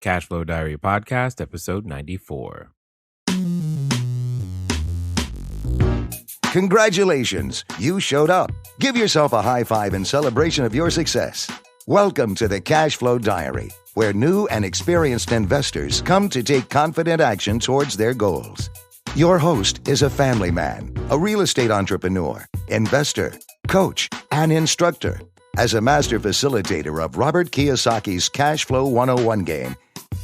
Cashflow Diary Podcast, episode 94. Congratulations, you showed up. Give yourself a high five in celebration of your success. Welcome to the Cashflow Diary, where new and experienced investors come to take confident action towards their goals. Your host is a family man, a real estate entrepreneur, investor, coach, and instructor. As a master facilitator of Robert Kiyosaki's Cashflow 101 game,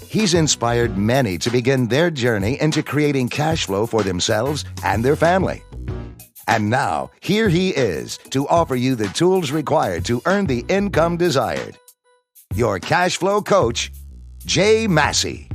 he's inspired many to begin their journey into creating cash flow for themselves and their family. And now, here he is to offer you the tools required to earn the income desired. Your cash flow coach, Jay Massey.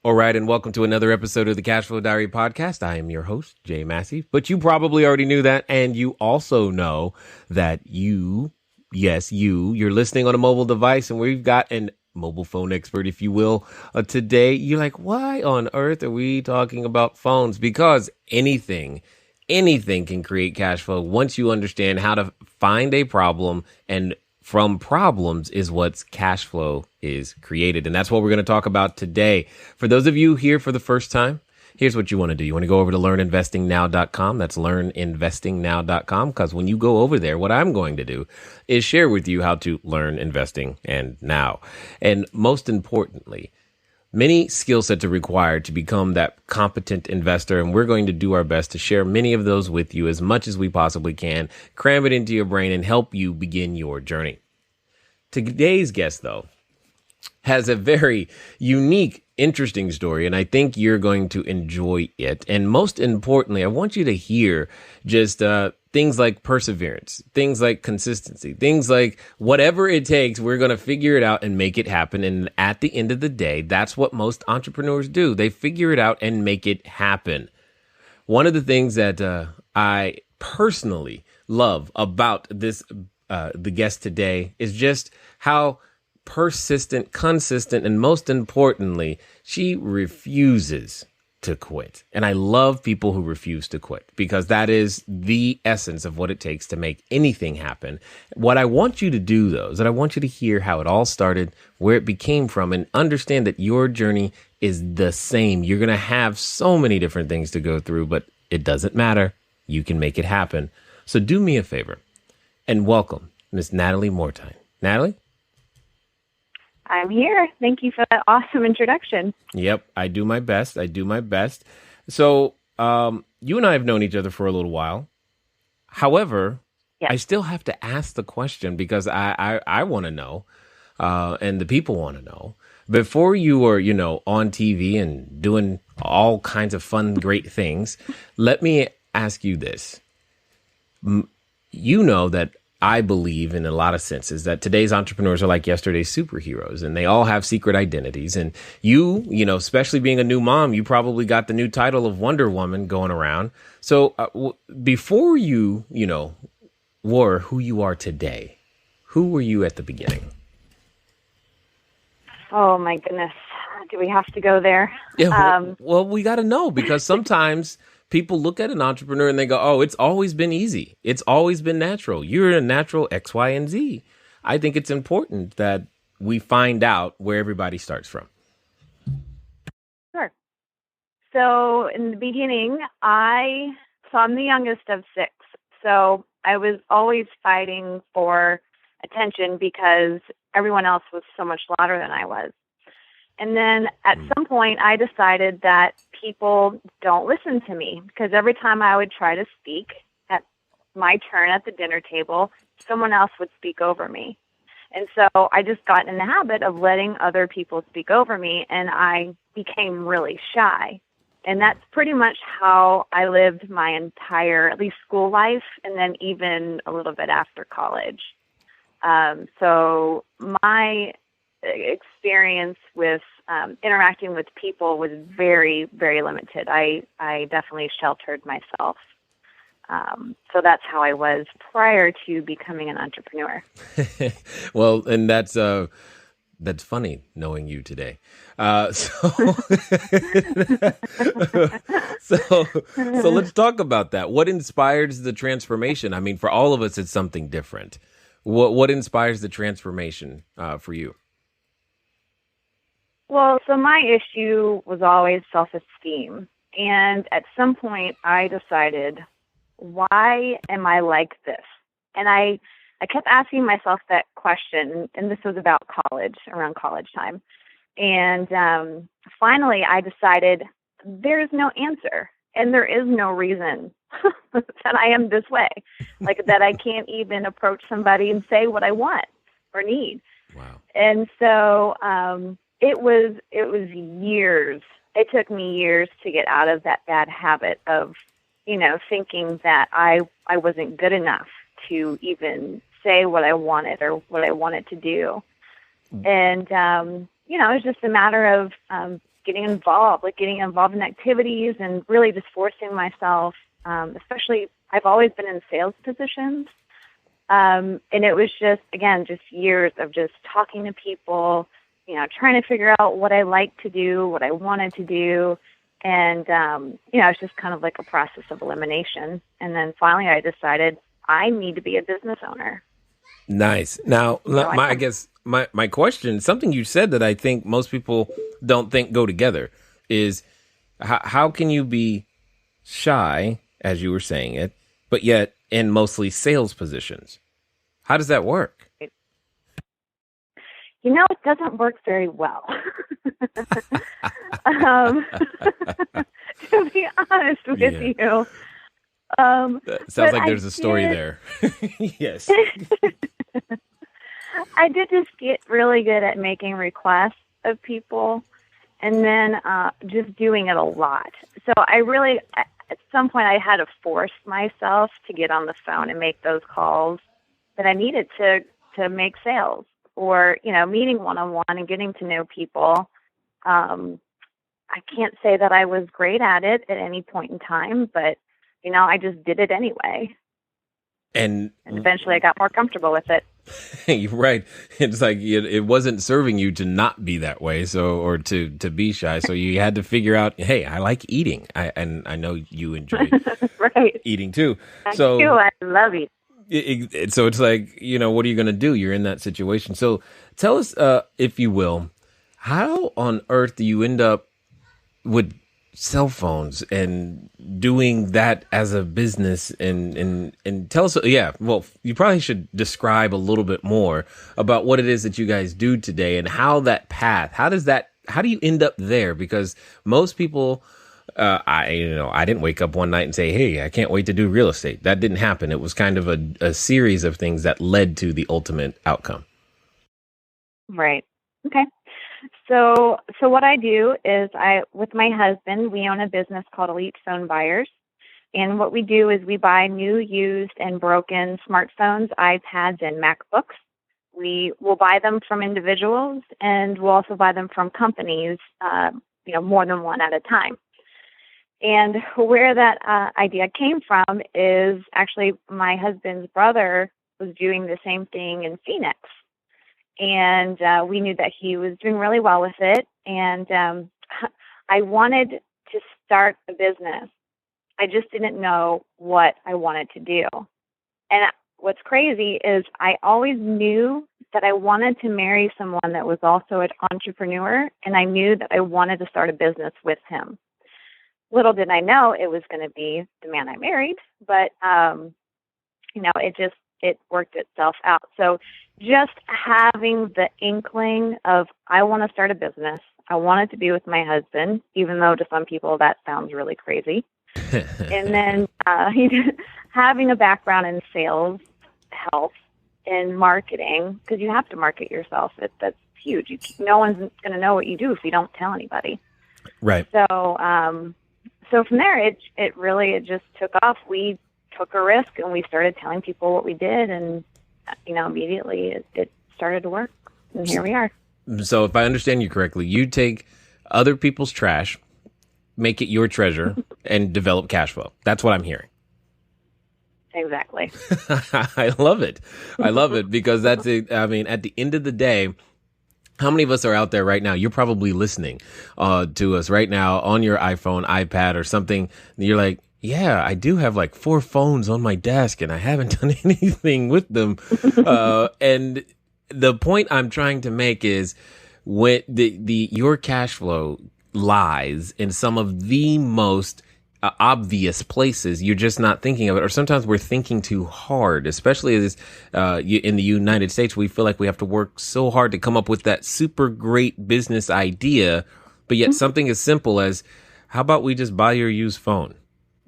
All right, and welcome to another episode of the Cashflow Diary Podcast. I am your host, Jay Massey, but you probably already knew that, and you also know that you're listening on a mobile device, and we've got an mobile phone expert, if you will. Today, you're like, why on earth are we talking about phones? Because anything can create cash flow once you understand how to find a problem, and from problems is what cash flow is created. And that's what we're going to talk about today. For those of you here for the first time, here's what you want to do. You want to go over to learninvestingnow.com. That's learninvestingnow.com. Because when you go over there, what I'm going to do is share with you how to learn investing and now. And most importantly, many skill sets are required to become that competent investor, and we're going to do our best to share many of those with you as much as we possibly can, cram it into your brain, and help you begin your journey. Today's guest, though, has a very unique, interesting story, and I think you're going to enjoy it. And most importantly, I want you to hear just things like perseverance, things like consistency, things like whatever it takes, we're going to figure it out and make it happen. And at the end of the day, that's what most entrepreneurs do. They figure it out and make it happen. One of the things that I personally love about this, the guest today, is just how persistent, consistent, and most importantly, she refuses to quit. And I love people who refuse to quit, because that is the essence of what it takes to make anything happen. What I want you to do, though, is that I want you to hear how it all started, where it became from, and understand that your journey is the same. You're going to have so many different things to go through, but it doesn't matter. You can make it happen. So do me a favor and welcome Miss Nathalie Mortine. Nathalie? I'm here. Thank you for that awesome introduction. Yep, I do my best. So you and I have known each other for a little while. However, yes. I still have to ask the question, because I want to know, and the people want to know. Before you were, on TV and doing all kinds of fun, great things, let me ask you this. You know that I believe in a lot of senses that today's entrepreneurs are like yesterday's superheroes, and they all have secret identities. And you especially being a new mom, you probably got the new title of Wonder Woman going around. So before you, were who you are today, who were you at the beginning? Oh, my goodness. Do we have to go there? Yeah, well, we got to know, because sometimes people look at an entrepreneur and they go, oh, it's always been easy. It's always been natural. You're a natural X, Y, and Z. I think it's important that we find out where everybody starts from. Sure. So in the beginning, I'm the youngest of 6. So I was always fighting for attention because everyone else was so much louder than I was. And then at some point, I decided that people don't listen to me, because every time I would try to speak at my turn at the dinner table, someone else would speak over me. And so I just got in the habit of letting other people speak over me, and I became really shy. And that's pretty much how I lived my entire, at least school life, and then even a little bit after college. So my experience with interacting with people was very, very limited. I definitely sheltered myself. So that's how I was prior to becoming an entrepreneur. Well, and that's funny knowing you today. So let's talk about that. What inspires the transformation? I mean, for all of us, it's something different. What inspires the transformation for you? Well, so my issue was always self-esteem. And at some point, I decided, why am I like this? And I kept asking myself that question, and this was about college, around college time. And finally, I decided there is no answer, and there is no reason that I am this way, like that I can't even approach somebody and say what I want or need. Wow. And so it was years. It took me years to get out of that bad habit of, thinking that I wasn't good enough to even say what I wanted or what I wanted to do. And, it was just a matter of getting involved in activities and really just forcing myself, especially I've always been in sales positions. And it was just years of just talking to people, trying to figure out what I liked to do, what I wanted to do. And, it's just kind of like a process of elimination. And then finally I decided I need to be a business owner. Nice. Now, I guess my question, something you said that I think most people don't think go together is how can you be shy, as you were saying it, but yet in mostly sales positions? How does that work? It doesn't work very well. To be honest with you. Sounds like there's a story there. Yes. I did just get really good at making requests of people and then just doing it a lot. So at some point I had to force myself to get on the phone and make those calls that I needed to make sales or, meeting one-on-one and getting to know people. I can't say that I was great at it at any point in time, but, I just did it anyway. And eventually I got more comfortable with it. You're right. It's like it wasn't serving you to not be that way, or to be shy. So you had to figure out, hey, I like eating. And I know you enjoy right. eating too. I do. I love eating. So it's like, what are you going to do? You're in that situation. So tell us, if you will, how on earth do you end up with cell phones and doing that as a business and tell us, you probably should describe a little bit more about what it is that you guys do today and how that path, how do you end up there? Because most people, I didn't wake up one night and say, hey, I can't wait to do real estate. That didn't happen. It was kind of a series of things that led to the ultimate outcome. Right. Okay. So what I do is with my husband, we own a business called Elite Phone Buyers. And what we do is we buy new, used, and broken smartphones, iPads, and MacBooks. We will buy them from individuals, and we'll also buy them from companies, more than one at a time. And where that idea came from is actually my husband's brother was doing the same thing in Phoenix. And we knew that he was doing really well with it. And I wanted to start a business. I just didn't know what I wanted to do. And what's crazy is I always knew that I wanted to marry someone that was also an entrepreneur, and I knew that I wanted to start a business with him. Little did I know it was going to be the man I married, but, it worked itself out. So just having the inkling of I want to start a business, I want it to be with my husband, even though to some people that sounds really crazy. And then having a background in sales helps, in marketing, because you have to market yourself. That's huge. No one's going to know what you do if you don't tell anybody. Right. So from there, it just took off. We took a risk and we started telling people what we did, and immediately it started to work, and here we are. So if I understand you correctly, you take other people's trash, make it your treasure, and develop cash flow. That's what I'm hearing. Exactly. I love it. I love it because that's it. I mean, at the end of the day, how many of us are out there right now? You're probably listening to us right now on your iPhone, iPad, or something. And you're like, yeah, I do have like 4 phones on my desk and I haven't done anything with them. And the point I'm trying to make is when your cash flow lies in some of the most obvious places. You're just not thinking of it, or sometimes we're thinking too hard, especially as in the United States. We feel like we have to work so hard to come up with that super great business idea, but yet something as simple as, how about we just buy your used phone,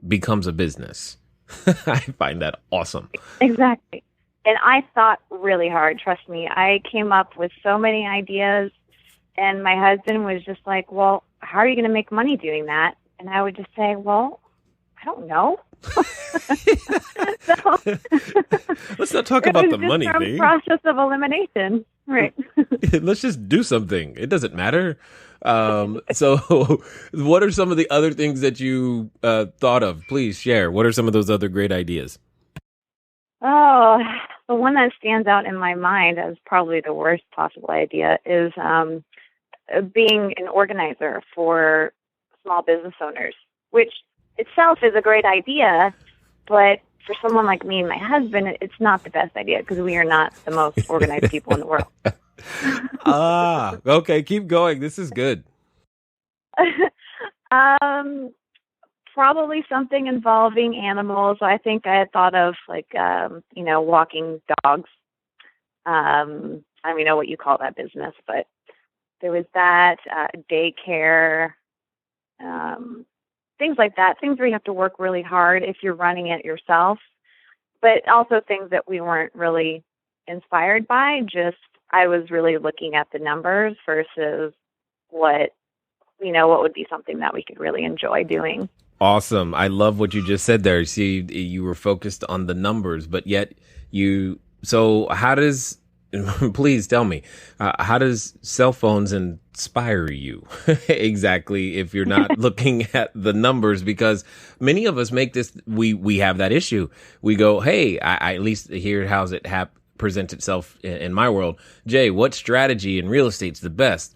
becomes a business. I find that awesome. Exactly. And I thought really hard, trust me. I came up with so many ideas, and my husband was just like, well, how are you going to make money doing that? And I would just say, well, I don't know. So, let's not talk about the money thing. Process of elimination. Right. Let's just do something. It doesn't matter. So what are some of the other things that you thought of? Please share. What are some of those other great ideas? Oh, the one that stands out in my mind as probably the worst possible idea is being an organizer for small business owners, which itself is a great idea, but for someone like me and my husband, it's not the best idea because we are not the most organized people in the world. Okay, keep going. This is good. Probably something involving animals. I think I had thought of walking dogs. I don't even know what you call that business, but there was that, daycare, things like that, things where you have to work really hard if you're running it yourself, but also things that we weren't really inspired by. Just, I was really looking at the numbers versus what would be something that we could really enjoy doing. Awesome. I love what you just said there. See, you were focused on the numbers, but yet so how does, please tell me, how does cell phones inspire you exactly if you're not looking at the numbers? Because many of us make this, we have that issue. We go, hey, I at least hear how it presents itself in my world. Jay, what strategy in real estate's the best?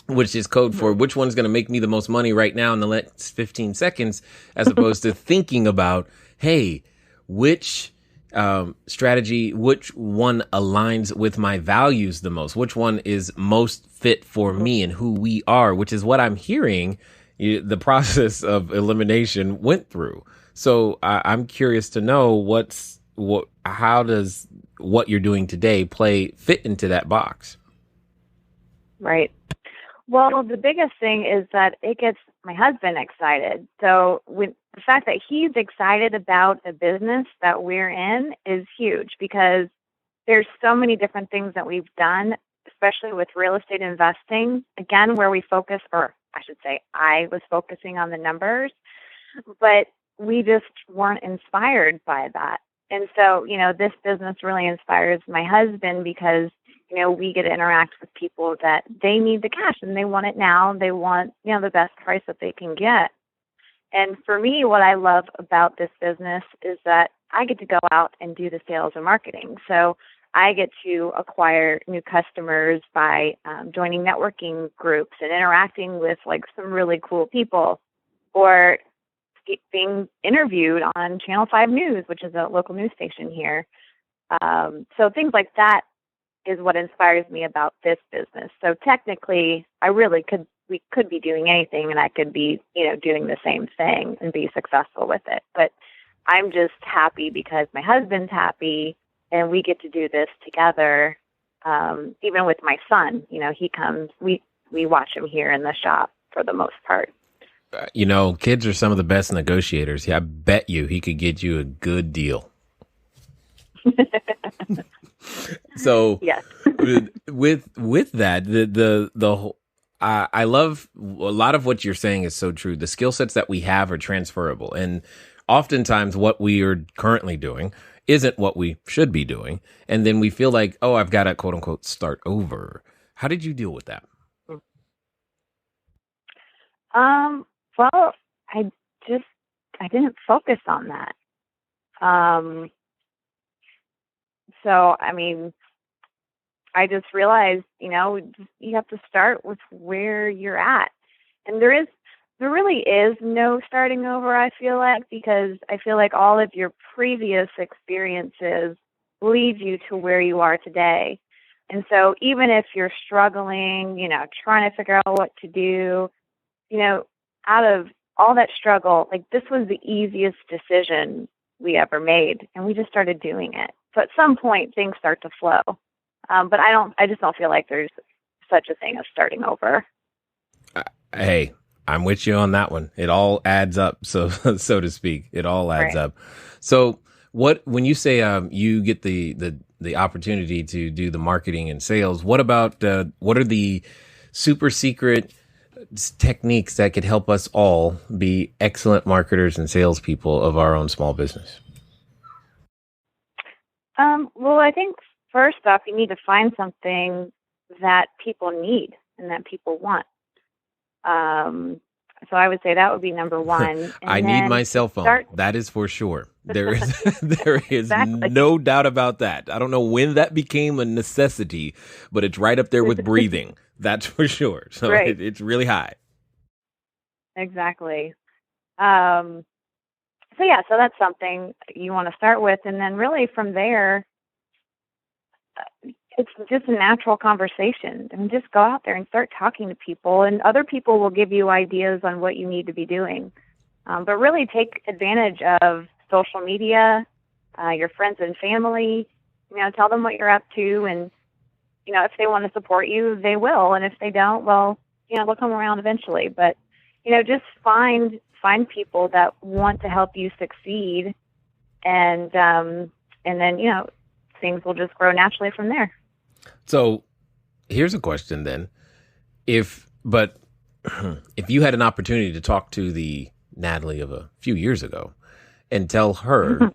Which is code for which one's going to make me the most money right now in the next 15 seconds, as opposed to thinking about, hey, which strategy, which one aligns with my values the most, which one is most fit for me and who we are, which is what I'm hearing the process of elimination went through. So I'm curious to know how does what you're doing today fit into that box? Right. Well, the biggest thing is that it gets my husband excited. So with the fact that he's excited about the business that we're in is huge, because there's so many different things that we've done, especially with real estate investing, again, where we focus, or I should say I was focusing on the numbers, but we just weren't inspired by that. And so, this business really inspires my husband because we get to interact with people that they need the cash and they want it now. They want, the best price that they can get. And for me, what I love about this business is that I get to go out and do the sales and marketing. So I get to acquire new customers by joining networking groups and interacting with some really cool people, or being interviewed on Channel 5 News, which is a local news station here. So things like that is what inspires me about this business. So technically, we could be doing anything, and I could be, doing the same thing and be successful with it. But I'm just happy because my husband's happy, and we get to do this together. Even with my son, he comes, we watch him here in the shop for the most part. Kids are some of the best negotiators. Yeah, I bet you he could get you a good deal. So yes. with that, I love a lot of what you're saying is so true. The skill sets that we have are transferable, and oftentimes what we are currently doing isn't what we should be doing, and then we feel like, oh, I've got to quote unquote start over. How did you deal with that? Well, I didn't focus on that. So, I just realized, you have to start with where you're at. And there really is no starting over, I feel like, because I feel like all of your previous experiences lead you to where you are today. And so even if you're struggling, trying to figure out what to do, out of all that struggle, like this was the easiest decision we ever made. And we just started doing it. So at some point things start to flow. But I just don't feel like there's such a thing as starting over. Hey, I'm with you on that one. It all adds up. So to speak, it all adds up. So when you say, you get the opportunity to do the marketing and sales, what about, what are the super secret techniques that could help us all be excellent marketers and salespeople of our own small business? Well, I think first off, you need to find something that people need and that people want. So I would say that would be number one. I need my cell phone. That is for sure. There is exactly. No doubt about that. I don't know when that became a necessity, but it's right up there with breathing. That's for sure. So right. It's really high. Exactly. So that's something you want to start with. And then really from there, it's just a natural conversation. I mean, just go out there and start talking to people, and other people will give you ideas on what you need to be doing. But really take advantage of social media, your friends and family. Tell them what you're up to, and if they want to support you, they will. And if they don't, well, they'll come around eventually. But just find people that want to help you succeed, and then things will just grow naturally from there. So here's a question then. If you had an opportunity to talk to the Nathalie of a few years ago and tell her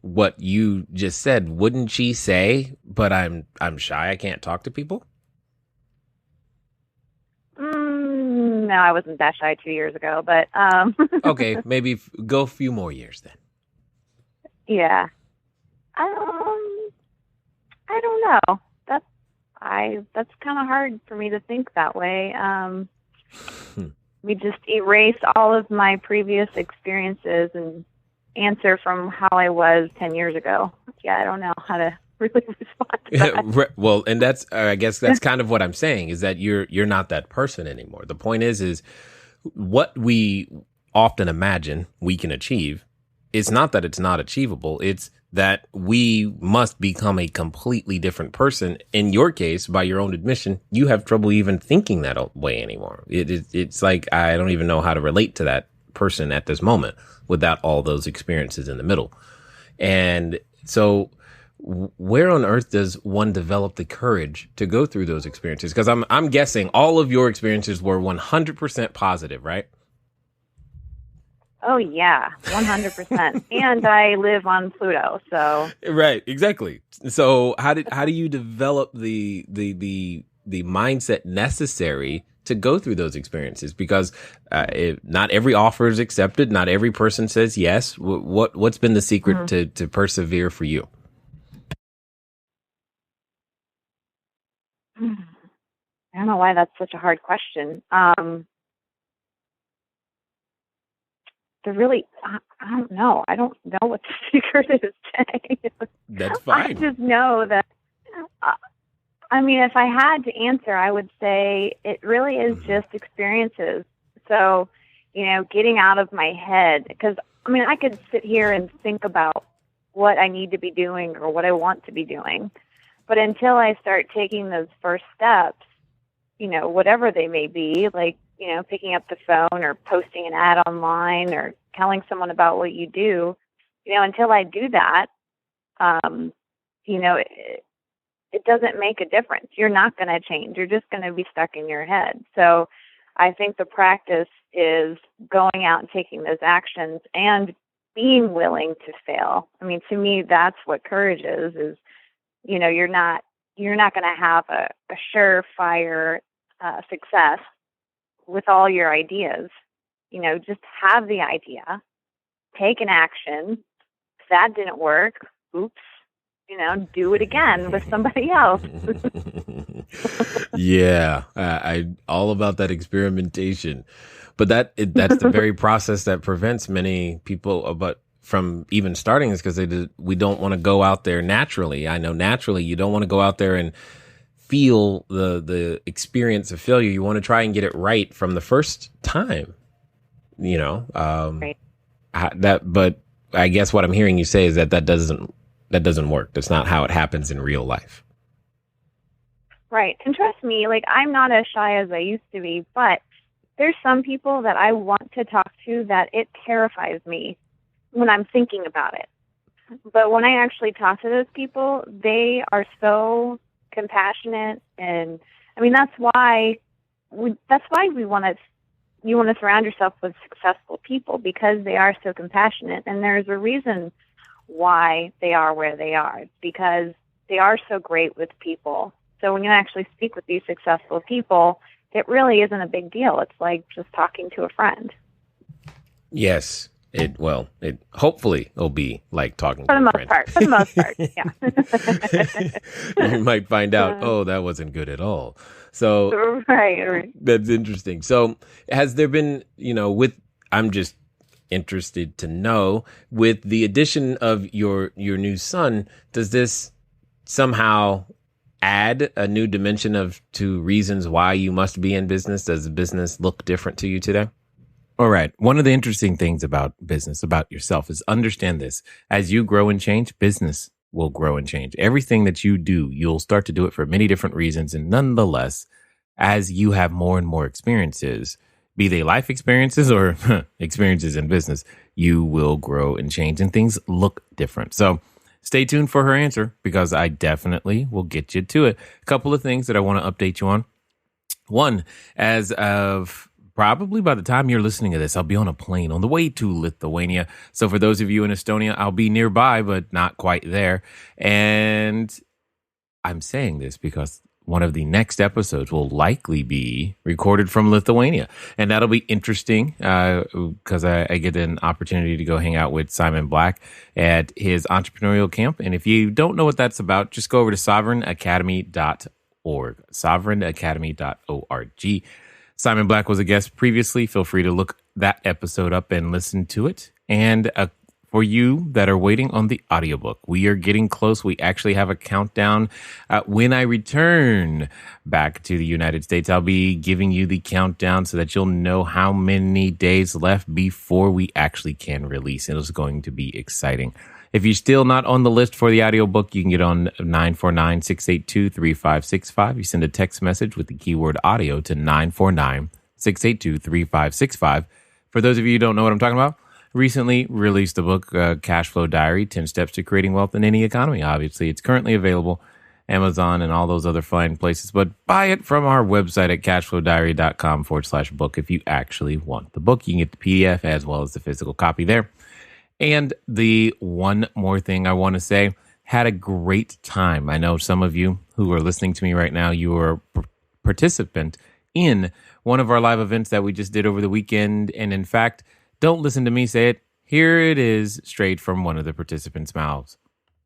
what you just said, wouldn't she say, but I'm shy, I can't talk to people? No, I wasn't that shy 2 years ago, but okay, maybe go a few more years then. Yeah. I don't know. That's kind of hard for me to think that way. We just erase all of my previous experiences and answer from how I was 10 years ago. Yeah, I don't know how to really respond to that. Well, and that's, I guess that's kind of what I'm saying, is that you're not that person anymore. The point is what we often imagine we can achieve. It's not that it's not achievable. It's that we must become a completely different person. In your case, by your own admission, you have trouble even thinking that way anymore. It's like, I don't even know how to relate to that person at this moment without all those experiences in the middle. And so where on earth does one develop the courage to go through those experiences? Because I'm guessing all of your experiences were 100% positive, right? Oh yeah, 100%. And I live on Pluto, so right, exactly. So how do you develop the mindset necessary to go through those experiences? Because not every offer is accepted, not every person says yes. What's been the secret to persevere for you? I don't know why that's such a hard question. I don't know. I don't know what the secret is today. That's fine. I just know that, if I had to answer, I would say it really is just experiences. So, getting out of my head, because, I could sit here and think about what I need to be doing or what I want to be doing. But until I start taking those first steps, whatever they may be, like, picking up the phone or posting an ad online or telling someone about what you do, until I do that, it doesn't make a difference. You're not going to change. You're just going to be stuck in your head. So I think the practice is going out and taking those actions and being willing to fail. To me, that's what courage is, you're not going to have a surefire success with all your ideas. Just have the idea, take an action. If that didn't work, oops, do it again with somebody else. Yeah, I all about that experimentation, but that's the very process that prevents many people from even starting, is because we don't want to go out there naturally. I know naturally you don't want to go out there and feel the experience of failure. You want to try and get it right from the first time, Right. but I guess what I'm hearing you say is that doesn't work. That's not how it happens in real life. Right. And trust me, like, I'm not as shy as I used to be, but there's some people that I want to talk to that it terrifies me when I'm thinking about it. But when I actually talk to those people, they are so compassionate, and I mean that's why we want to. You want to surround yourself with successful people because they are so compassionate, and there's a reason why they are where they are. It's because they are so great with people. So when you actually speak with these successful people, it really isn't a big deal. It's like just talking to a friend. Yes. It hopefully will be like talking For to the a most friend. part. For the most part, yeah. You might find out, that wasn't good at all. So right. that's interesting. So has there been, I'm just interested to know, with the addition of your new son, does this somehow add a new dimension to reasons why you must be in business? Does the business look different to you today? All right. One of the interesting things about business, about yourself, is understand this. As you grow and change, business will grow and change. Everything that you do, you'll start to do it for many different reasons. And nonetheless, as you have more and more experiences, be they life experiences or experiences in business, you will grow and change and things look different. So stay tuned for her answer, because I definitely will get you to it. A couple of things that I want to update you on. One, as of probably by the time you're listening to this, I'll be on a plane on the way to Lithuania. So for those of you in Estonia, I'll be nearby, but not quite there. And I'm saying this because one of the next episodes will likely be recorded from Lithuania. And that'll be interesting because I get an opportunity to go hang out with Simon Black at his entrepreneurial camp. And if you don't know what that's about, just go over to sovereignacademy.org, sovereignacademy.org. Simon Black was a guest previously. Feel free to look that episode up and listen to it. And for you that are waiting on the audiobook, we are getting close. We actually have a countdown. When I return back to the United States, I'll be giving you the countdown so that you'll know how many days left before we actually can release. It is going to be exciting. If you're still not on the list for the audiobook, you can get on 949-682-3565. You send a text message with the keyword audio to 949-682-3565. For those of you who don't know what I'm talking about, recently released the book, Cashflow Diary, 10 Steps to Creating Wealth in Any Economy. Obviously, it's currently available Amazon and all those other fine places, but buy it from our website at cashflowdiary.com/book if you actually want the book. You can get the PDF as well as the physical copy there. And the one more thing I want to say, had a great time. I know some of you who are listening to me right now, you are a participant in one of our live events that we just did over the weekend. And in fact, don't listen to me say it. Here it is, straight from one of the participants' mouths.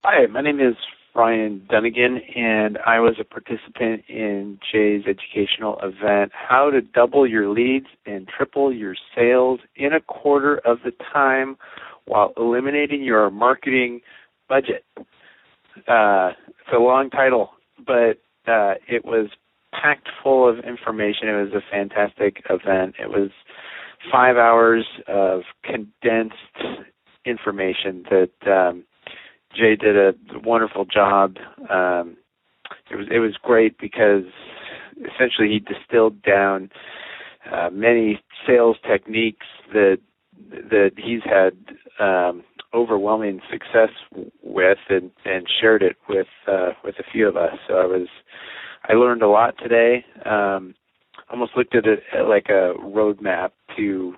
Hi, my name is Brian Dunnigan, and I was a participant in Jay's educational event, How to Double Your Leads and Triple Your Sales in a Quarter of the Time while Eliminating Your Marketing Budget. It's a long title, but it was packed full of information. It was a fantastic event. It was 5 hours of condensed information that Jay did a wonderful job. It was great because essentially he distilled down many sales techniques that he's had overwhelming success with, and shared it with a few of us. So I learned a lot today. Almost looked at it like a roadmap to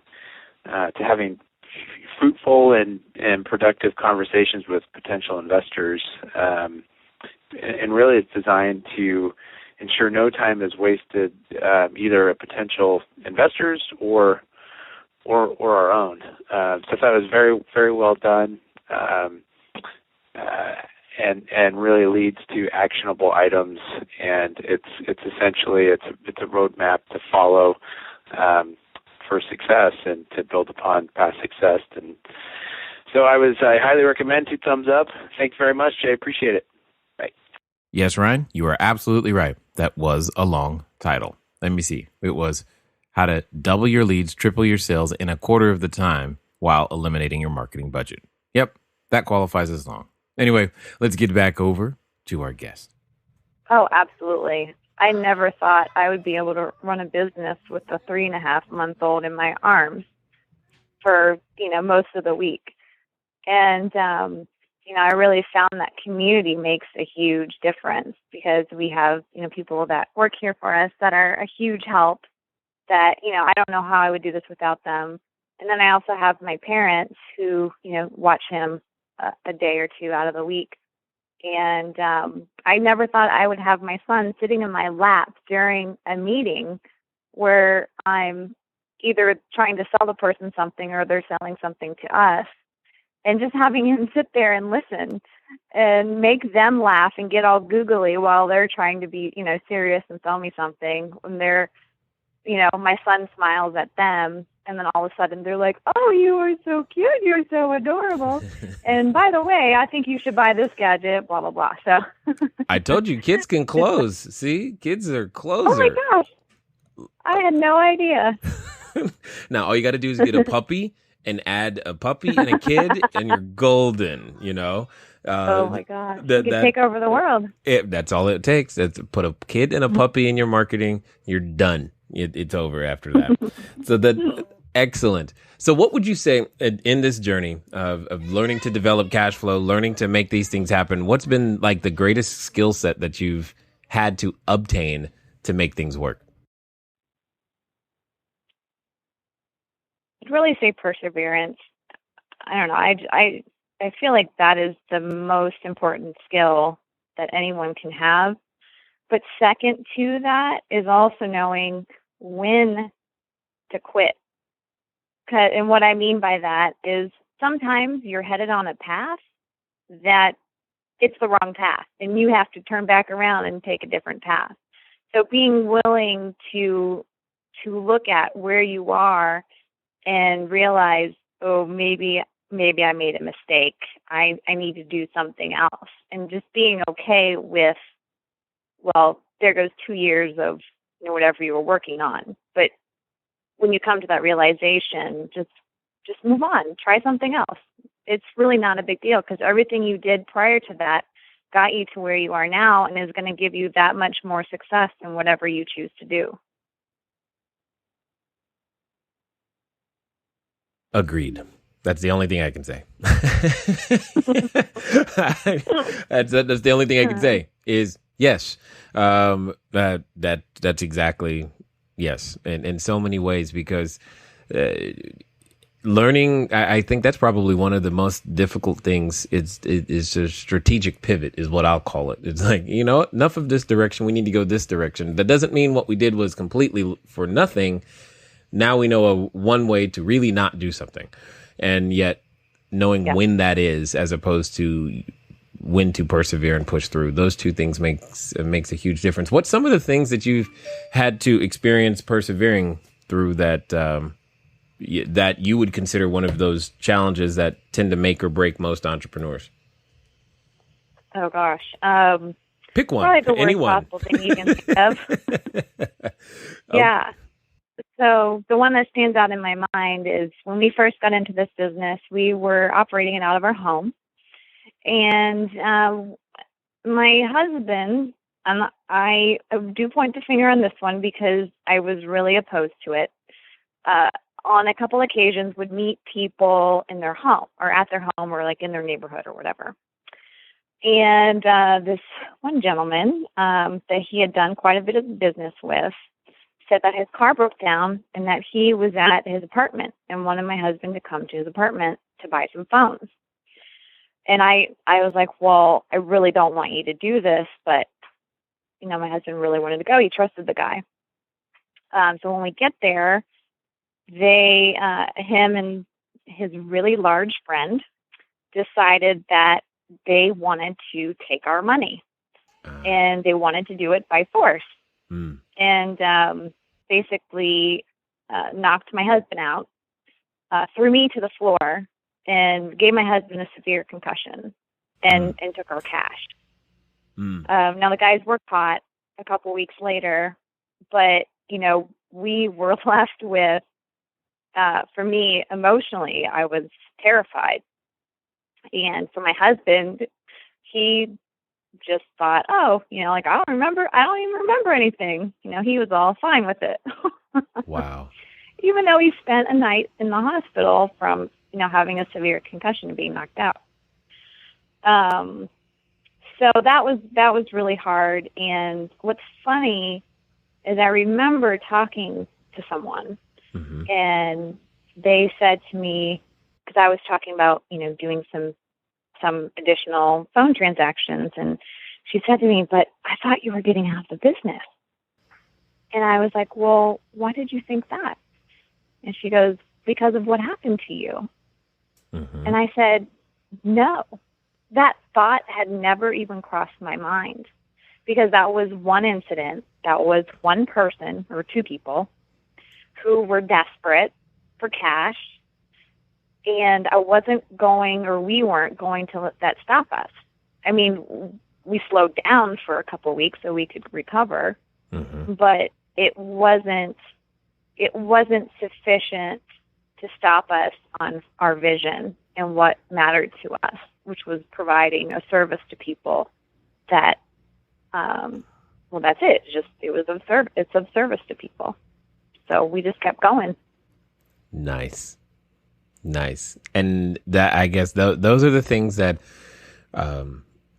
having fruitful and productive conversations with potential investors. And really it's designed to ensure no time is wasted, either potential investors or our own. So I thought it was very, very well done, and really leads to actionable items. And it's essentially it's a roadmap to follow for success and to build upon past success. And so I highly recommend. 2 thumbs up. Thanks very much, Jay. Appreciate it. Bye. Yes, Ryan, you are absolutely right. That was a long title. Let me see. It was how to double your leads, triple your sales in a quarter of the time while eliminating your marketing budget. Yep, that qualifies as long. Anyway, let's get back over to our guest. Oh, absolutely. I never thought I would be able to run a business with a 3.5-month-old in my arms for, most of the week. And, I really found that community makes a huge difference because we have, people that work here for us that are a huge help that, I don't know how I would do this without them. And then I also have my parents who, watch him a day or two out of the week. And I never thought I would have my son sitting in my lap during a meeting where I'm either trying to sell the person something or they're selling something to us. And just having him sit there and listen and make them laugh and get all googly while they're trying to be, serious and sell me something. When they're, my son smiles at them. And then all of a sudden they're like, oh, you are so cute. You're so adorable. And by the way, I think you should buy this gadget, blah, blah, blah. So I told you kids can close. See, kids are closer. Oh, my gosh. I had no idea. Now, all you got to do is get a puppy and add a puppy and a kid and you're golden, Oh, my gosh. You can take over the world. That's all it takes. It's put a kid and a puppy in your marketing. You're done. It's over after that. So excellent. So what would you say in this journey of learning to develop cash flow, learning to make these things happen? What's been like the greatest skill set that you've had to obtain to make things work? I'd really say perseverance. I don't know. I feel like that is the most important skill that anyone can have. But second to that is also knowing when to quit. And what I mean by that is sometimes you're headed on a path that it's the wrong path and you have to turn back around and take a different path. So being willing to look at where you are and realize, oh, maybe I made a mistake. I need to do something else. And just being okay with, well, there goes 2 years of whatever you were working on. But when you come to that realization, just move on. Try something else. It's really not a big deal because everything you did prior to that got you to where you are now and is going to give you that much more success in whatever you choose to do. Agreed. That's the only thing I can say. That's the only thing I can say is yes. That's exactly yes. In so many ways, because learning, I think that's probably one of the most difficult things. It's a strategic pivot is what I'll call it. It's like, enough of this direction. We need to go this direction. That doesn't mean what we did was completely for nothing. Now we know one way to really not do something. And yet knowing when that is, as opposed to when to persevere and push through, those two things makes a huge difference. What's some of the things that you've had to experience persevering through that you would consider one of those challenges that tend to make or break most entrepreneurs? Oh gosh, pick one. Probably the worst Anyone. possible thing you can think of. Yeah. So the one that stands out in my mind is when we first got into this business, we were operating it out of our home. And my husband, I do point the finger on this one because I was really opposed to it, on a couple occasions would meet people in their home or at their home or like in their neighborhood or whatever. And this one gentleman that he had done quite a bit of business with said that his car broke down and that he was at his apartment and wanted my husband to come to his apartment to buy some phones. And I was like, well, I really don't want you to do this, but, my husband really wanted to go. He trusted the guy. So when we get there, him and his really large friend decided that they wanted to take our money and they wanted to do it by force. And basically knocked my husband out, threw me to the floor, and gave my husband a severe concussion and took our cash. Now, the guys were caught, a couple weeks later. But, we were left with, for me, emotionally, I was terrified. And for my husband, he just thought, I don't even remember anything. He was all fine with it. Wow. Even though he spent a night in the hospital from, having a severe concussion and being knocked out. So that was really hard. And what's funny is I remember talking to someone, Mm-hmm. and they said to me, because I was talking about, doing some additional phone transactions, and she said to me, "But I thought you were getting out of the business." And I was like, "Well, why did you think that?" And she goes, "Because of what happened to you." Mm-hmm. And I said, "No, that thought had never even crossed my mind, because that was one incident, that was one person or two people who were desperate for cash, and we weren't going to let that stop us. I mean, we slowed down for a couple of weeks so we could recover, Mm-hmm. but it wasn't sufficient to stop us on our vision and what mattered to us, which was providing a service to people that, that's it. It's of service to people. So we just kept going. Nice. And that, I guess, those are the things that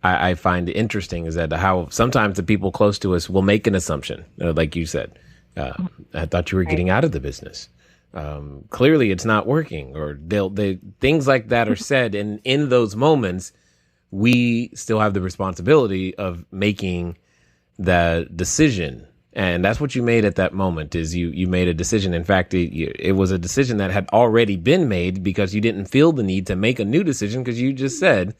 I find interesting, is that how sometimes the people close to us will make an assumption, like you said. I thought you were getting out of the business. Clearly it's not working, or they things like that are said. And in those moments, we still have the responsibility of making the decision. And that's what you made at that moment, is you made a decision. In fact, it was a decision that had already been made, because you didn't feel the need to make a new decision, because you just said,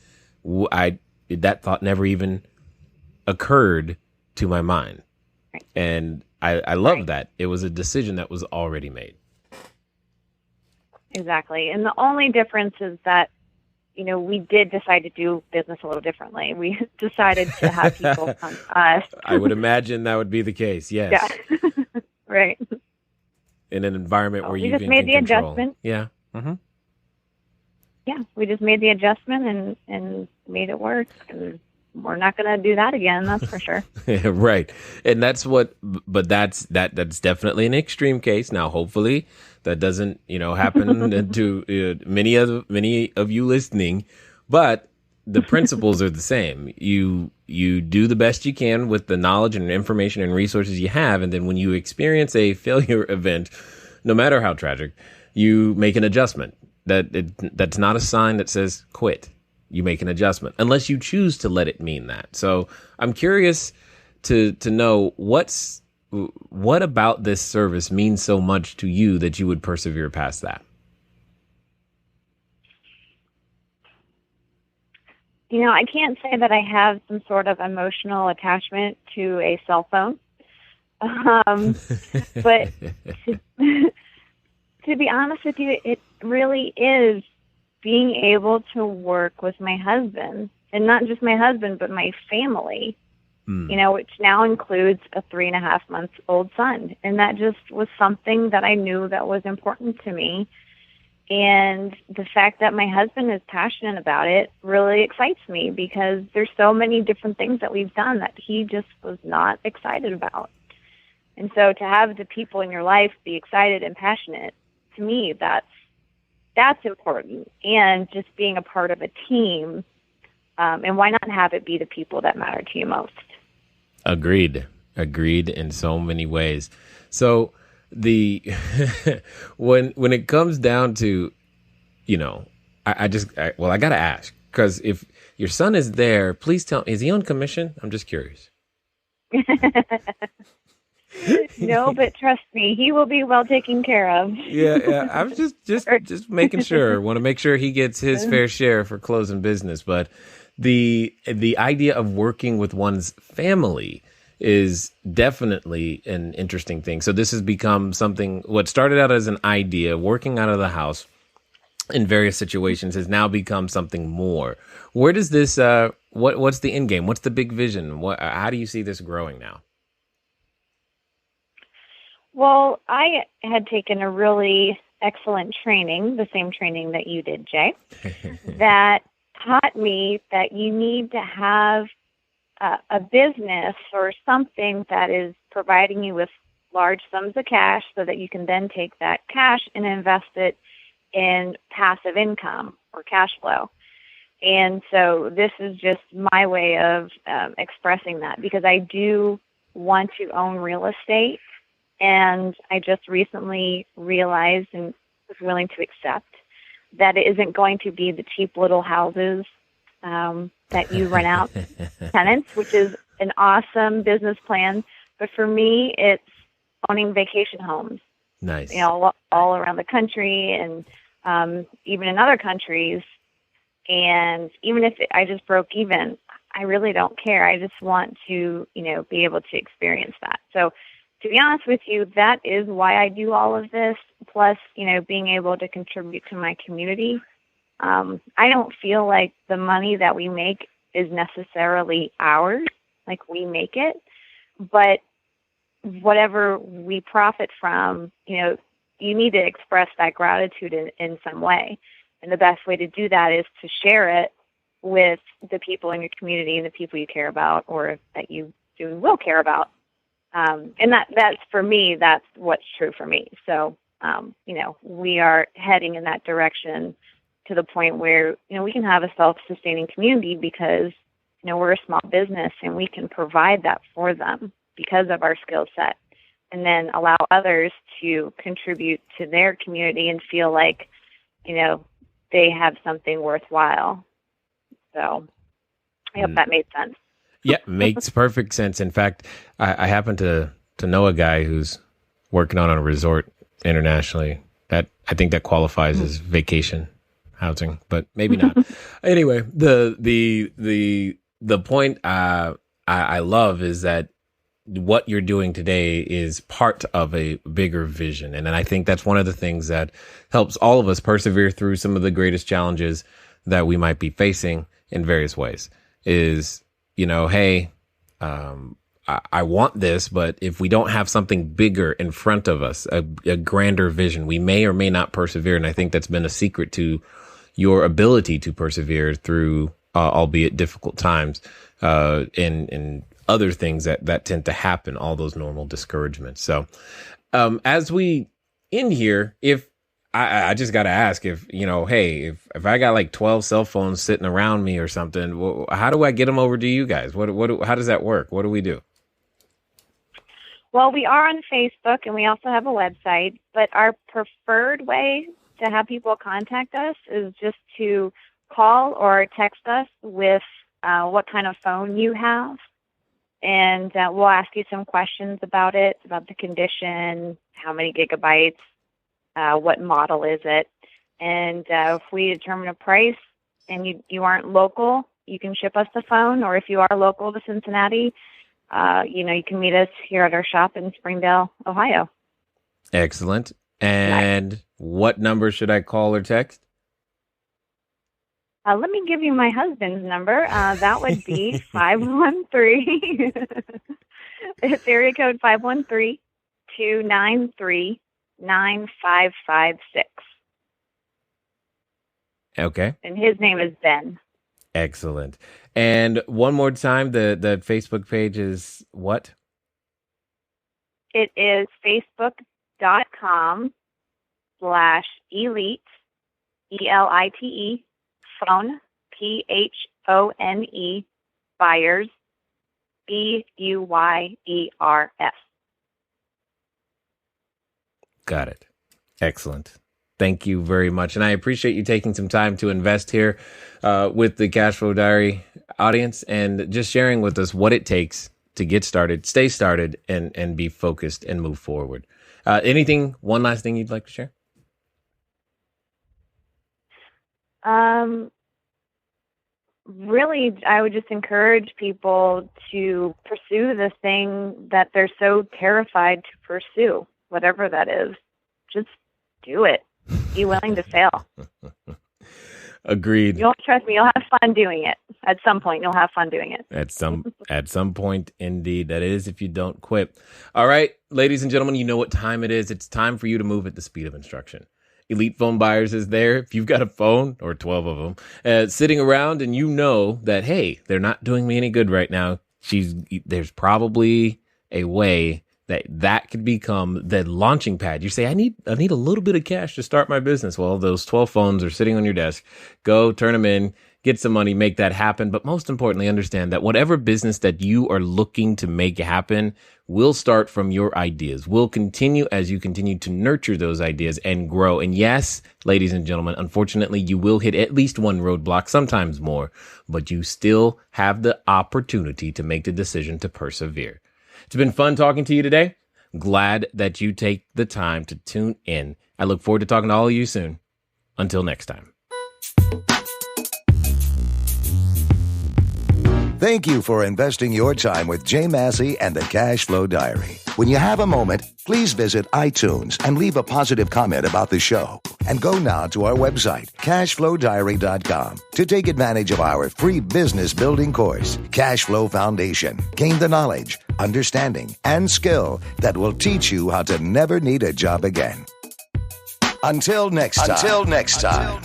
that thought never even occurred to my mind. Right. And I love that. It was a decision that was already made. Exactly. And the only difference is that, we did decide to do business a little differently. We decided to have people come to us. I would imagine that would be the case. Yes. Yeah. Right. In an environment where we you just made the control. adjustment. Yeah. Mm-hmm. Yeah. We just made the adjustment and made it work. And we're not going to do that again. That's for sure. Right. And but that's definitely an extreme case. Now, hopefully that doesn't, happen to many of you listening, but the principles are the same. You do the best you can with the knowledge and information and resources you have. And then when you experience a failure event, no matter how tragic, you make an adjustment. That's not a sign that says quit. You make an adjustment, unless you choose to let it mean that. So I'm curious to know what about this service means so much to you that you would persevere past that. I can't say that I have some sort of emotional attachment to a cell phone. But to be honest with you, it really is being able to work with my husband, and not just my husband, but my family, which now includes a 3.5-month-old son. And that just was something that I knew that was important to me. And the fact that my husband is passionate about it really excites me, because there's so many different things that we've done that he just was not excited about. And so to have the people in your life be excited and passionate, to me, that's important. And just being a part of a team, and why not have it be the people that matter to you most? Agreed in so many ways. So when it comes down to, I got to ask, because if your son is there, please tell me, is he on commission? I'm just curious. No, but trust me, he will be well taken care of. Yeah. I was just making sure. Want to make sure he gets his fair share for closing business. But the idea of working with one's family is definitely an interesting thing. So this has become something, what started out as an idea, working out of the house in various situations, has now become something more. Where does this, what's the end game? What's the big vision? How do you see this growing now? Well, I had taken a really excellent training, the same training that you did, Jay, that taught me that you need to have a business or something that is providing you with large sums of cash so that you can then take that cash and invest it in passive income or cash flow. And so this is just my way of expressing that, because I do want to own real estate. And I just recently realized and was willing to accept that it isn't going to be the cheap little houses that you rent out tenants, which is an awesome business plan. But for me, it's owning vacation homes. Nice. You know, all around the country and even in other countries. And even if I just broke even, I really don't care. I just want to, you know, be able to experience that. So to be honest with you, that is why I do all of this. Plus, you know, being able to contribute to my community. I don't feel like the money that we make is necessarily ours, like we make it, but whatever we profit from, you know, you need to express that gratitude in some way. And the best way to do that is to share it with the people in your community and the people you care about or that you will care about. And that's for me, that's what's true for me. So, you know, we are heading in that direction to the point where, you know, we can have a self-sustaining community because, you know, we're a small business and we can provide that for them because of our skill set, and then allow others to contribute to their community and feel like, you know, they have something worthwhile. So I hope that made sense. Yeah, makes perfect sense. In fact, I happen to know a guy who's working on a resort internationally that I think that qualifies as vacation housing, but maybe not. Anyway, the point I love is that what you're doing today is part of a bigger vision. And I think that's one of the things that helps all of us persevere through some of the greatest challenges that we might be facing in various ways is, you know, hey, I want this, but if we don't have something bigger in front of us, a grander vision, we may or may not persevere. And I think that's been a secret to your ability to persevere through, albeit difficult times, in other things that tend to happen, all those normal discouragements. So, as we end here, if I just got to ask if, you know, hey, if I got like 12 cell phones sitting around me or something, how do I get them over to you guys? How does that work? What do we do? Well, we are on Facebook and we also have a website, but our preferred way to have people contact us is just to call or text us with what kind of phone you have. And we'll ask you some questions about it, about the condition, how many gigabytes, what model is it. And if we determine a price and you aren't local, you can ship us the phone. Or if you are local to Cincinnati, you know, you can meet us here at our shop in Springdale, Ohio. Excellent. And what number should I call or text? Let me give you my husband's number. That would be 513. It's area code 513-293-9556. Okay. And his name is Ben. Excellent. And one more time, the Facebook page is what? It is facebook.com/elite, ELITE, phone, PHONE, buyers, BUYERS. Got it. Excellent. Thank you very much. And I appreciate you taking some time to invest here with the Cashflow Diary audience and just sharing with us what it takes to get started, stay started, and be focused and move forward. One last thing you'd like to share? Really, I would just encourage people to pursue the thing that they're so terrified to pursue, whatever that is. Just do it. Be willing to fail. Agreed. Trust me, you'll have fun doing it. At some point, you'll have fun doing it. At some point, indeed. That is if you don't quit. All right, ladies and gentlemen, you know what time it is. It's time for you to move at the speed of instruction. Elite Phone Buyers is there. If you've got a phone, or 12 of them, sitting around and you know that, hey, they're not doing me any good right now, there's probably a way that could become the launching pad. You say, I need a little bit of cash to start my business. Well, those 12 phones are sitting on your desk. Go turn them in, get some money, make that happen. But most importantly, understand that whatever business that you are looking to make happen will start from your ideas, will continue as you continue to nurture those ideas and grow. And yes, ladies and gentlemen, unfortunately, you will hit at least one roadblock, sometimes more, but you still have the opportunity to make the decision to persevere. It's been fun talking to you today. Glad that you take the time to tune in. I look forward to talking to all of you soon. Until next time. Thank you for investing your time with Jay Massey and the Cashflow Diary. When you have a moment, please visit iTunes and leave a positive comment about the show. And go now to our website, CashFlowDiary.com, to take advantage of our free business building course, Cashflow Foundation. Gain the knowledge, understanding, and skill that will teach you how to never need a job again. Until next time.